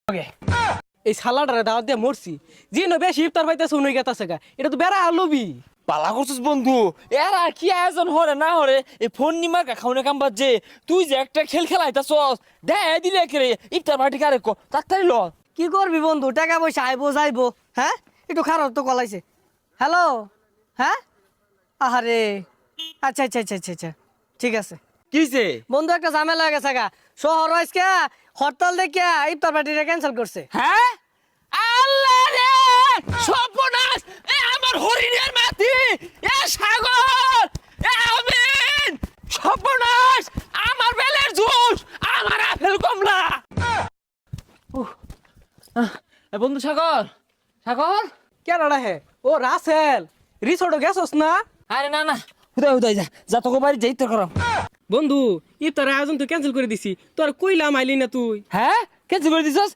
এই সালাডারে দাওয়াত দিয়ে মরছি যে নো বেশি ইফতার পাইতেছে উনি গেতাছে গা এটা তো বেড়া লবি পালা করছিস বন্ধু এর আর কি আয়োজন হরে না হরে এই ফোন নিমা খাওনে কাম বাজে তুই যে একটা খেল খেলাইতাছস দে দিলে কে ইফতার পার্টি কারে কো তাড়াতাড়ি ল কি করবি বন্ধু টাকা পয়সা আইবো যাইবো হ্যাঁ একটু খারাপ তো কলাইছে হ্যালো হ্যাঁ আহারে আচ্ছা আচ্ছা আচ্ছা আচ্ছা আচ্ছা ঠিক আছে কিছে বন্ধু একটা ঝামেলা হয়ে গেছে গা শহর আজকে হরতাল দেখিয়া ইফতার পার্টিটা ক্যান্সেল করছে হ্যাঁ আল্লাহ রে সর্বনাশ এ আমার হরিণের মাটি এ সাগর এ আমিন সর্বনাশ আমার বেলের জুস আমার আপেল কমলা এ বন্ধু সাগর সাগর কেনাডা হে ও রাসেল রিসোর্টও গেছস না আরে না না হুদাই হুদাই যা যা তোকে বাড়ি যাই তো করো বন্ধু ইফতার আয়োজন তো ক্যান্সেল করে দিছি তোর কইলাম আইলি না তুই হ্যাঁ কেন করে দিছস